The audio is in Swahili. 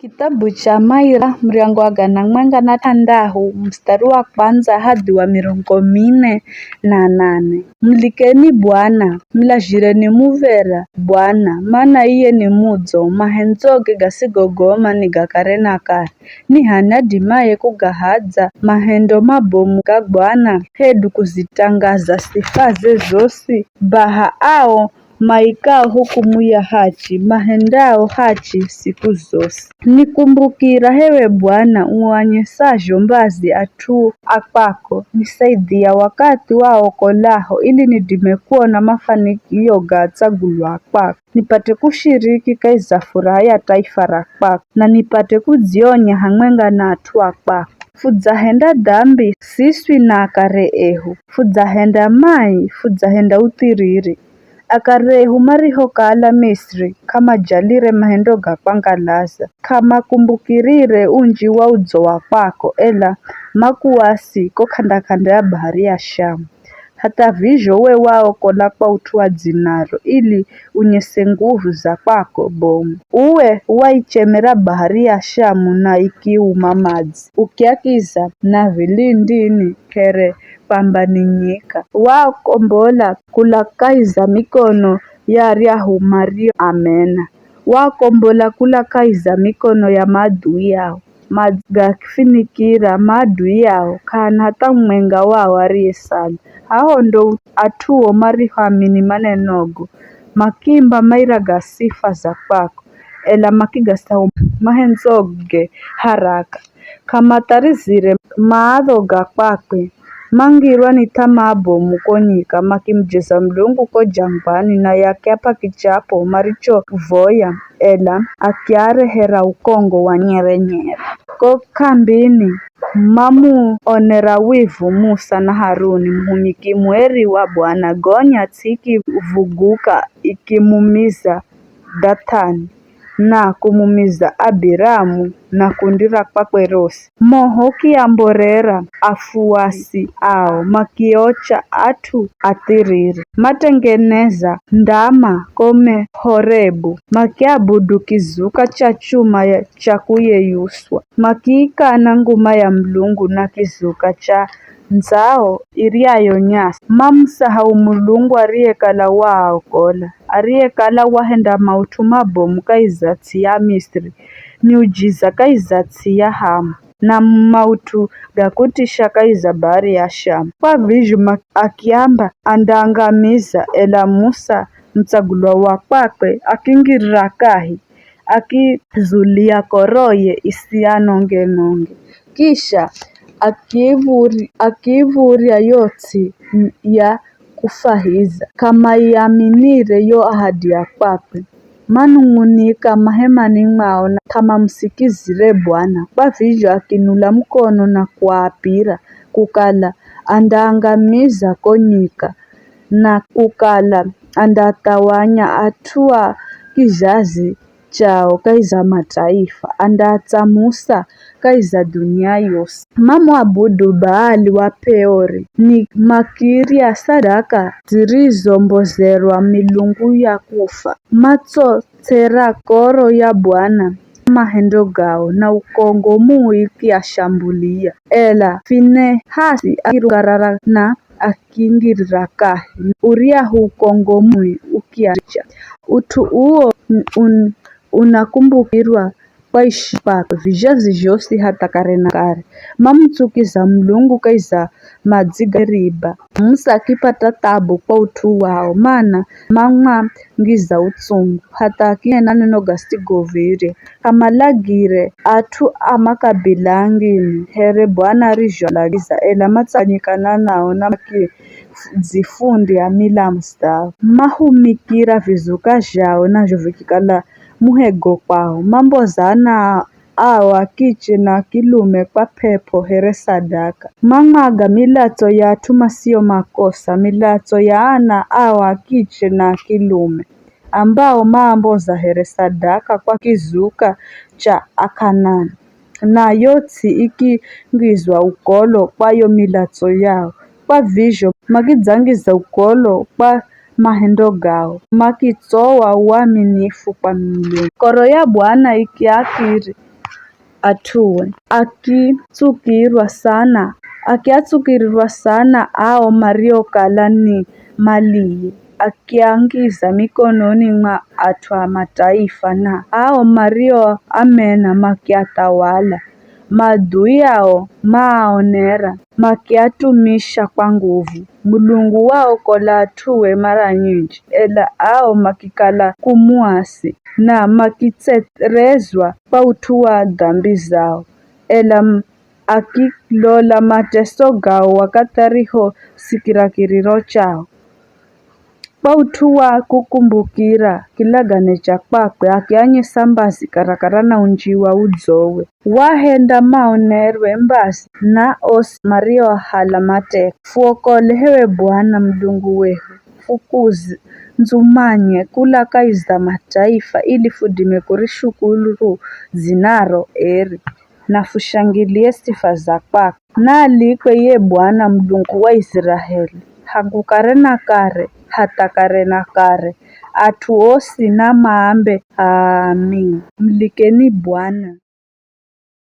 Kitabu cha Maira mriango wa gana mwenga na tandahu mstari wa kwanza hadi wa 48. Mlikeni Bwana, mlajireni muvera Bwana, maana iye ni mudzo mahenzoge gasigogoma nigakare na kare. Ni hana dimaye kugahadza mahendo mabomu ga Bwana, hedu kuzitangaza sifaze zosi baha ao maikao hukumu ya hachi mahendao hachi siku zose. Nikumbukira hewe Bwana uwanyesajo mbazi atu apako nisaidia wakati waokolaho ili nidime kuona mafanikio gatsagulwa kwako. Nipate kushiriki kaiza furaha ya taifa ra kwako na nipate kudzionya hamwenga na atua kwako. Fudzahenda dhambi siswi na akare ehu, fudzahenda mai, fudzahenda utiriri. Akarehu mariho kala Misri, kama jalire mahendo gakwangalaza, kama kumbukirire unji wa udzo wa kwako, ela makuwasi ko kanda ya bahari ya Shamu. Hata vizho we waokola kwa utua dzinaro, ili unyese nguvu za kwako bomu. Uwe waichemera bahari ya Shamu na ikiuma madzi, ukiakiza na vilindini kere pambaninyika. Wakombola kulakaiza mikono ya riahu Mario amena. Wakombola kulakaiza mikono ya maadui yao. Magafinikira maadui yao kana hata mwenga wao ariesala. Hao ndo atuo mariho amini manenogo. Makimba mairaga sifa za kwako. Ela makigasa mahenzoge haraka. Kama tarizire maadhoga kwakwe. Mangirwa ni tamaa bomu konyika makimjeza Mlungu ko jangwani na yakiapa kichapo maricho voya ela akiarehera ukongo wa nyere. Ko kambini mamu onera wivu Musa na Haruni mhumiki mweri wa Bwana gonya tsiki vuguka ikimumiza Datani na kumumiza Abiramu na kundira kwakwe rose. Mohoki amborera afuasi ao makiocha atu atiriri. Matengeneza ndama kome Horebu makiabudu kizuka cha chuma cha kuyeyuswa. Makiikana nguma ya Mlungu na kizuka cha nzao iriayo nyasi. Mamsahau Mulungu ariyekala waokola. Ariyekala wahenda mautu mabomu kaizatsi ya Misri. Miujiza kaizatsi ya Hamu na mautu gakutisha kaiza bahari ya Shamu. Kwa vizho akiamba andangamiza ela Musa mtsagulwa wa kwakwe akingirira kahi akizulia koroye isianongenonge. Kisha akiivuria yotsi ya kufahiza kama iaminire yo ahadi ya kwakwe. Manung'unika mahemani mwao na kama msikizire Bwana. Kwa vizho akinula mkono na kuapira kukala andaangamiza konyika na kukala andatawanya atua kizazi chao kaiza mataifa andatsamusa kaiza dunia yose. Mamwabudu Baali wa Peori ni makiria sadaka zirizombozerwa milungu ya kufa. Matsotsera koro ya Bwana mahendo gao na ukongo mui kiashambulia. Ela Finehasi akirugarara na akingirira kahi. Uriahu ukongo mui ukiacha. Utu uo unakumbukirwa kwa ishi pako vijazi josi hata kare na kare. Mamtsukiza Mlungu kaiza madziga riba. Musa akipata tabu kwa utu wao maana mamwangiza utsungu hata akiena neno gasigovire. Kamalagire atu amakabila angini here Bwana rizhalagiza ela matsanyikana nao na makizifundi ya mila mstao. Mahumikira vizuka zhao nazho vikikala muhego kwao. Mambo zana awa kiche na kilume kwa pepo here sadaka. Mang'aga milatso ya atuma sio makosa. Milatso ya ana awa kiche na kilume ambao mambo za here sadaka kwa kizuka cha Akanani. Na yotsi ikingizwa ukolo kwa yo milatso yao. Kwa vizho magidzangiza ukolo kwa mahendo gao. Makitsowa uaminifu kwa Mulungu. Koro ya Bwana ikiakiri athuwe akiatsukirirwa sana ao mariokala ni maliye akiangiza mikononi mwa athu a mataifa na ao mario amena makiatawala madhui yao maaonera makiatumisha kwa nguvu. Mulungu wao kola athuwe mara nyinji ela ao makikala kumuasi na makitserezwa kwa uthu wa dhambi zao ela akilola mateso gao wakatariho sikira kiriro chao kwa uthu wa kukumbukira kilagane cha kwakwe akianyisa mbasi karakara na unjiwa udzowe wahenda maonerwe mbasi na osi mario hala mateka fuokole hewe Bwana Mlungu wehu fukuzi nzumanye kula kaiza mataifa ili fudime kurishukuru zinaro eri na fushangilie sifa za kwako naalikwe ye Bwana Mlungu wa Israeli hangu kare na kare hata kare na kare athu osi na maambe. Amin. Mlikeni Bwana.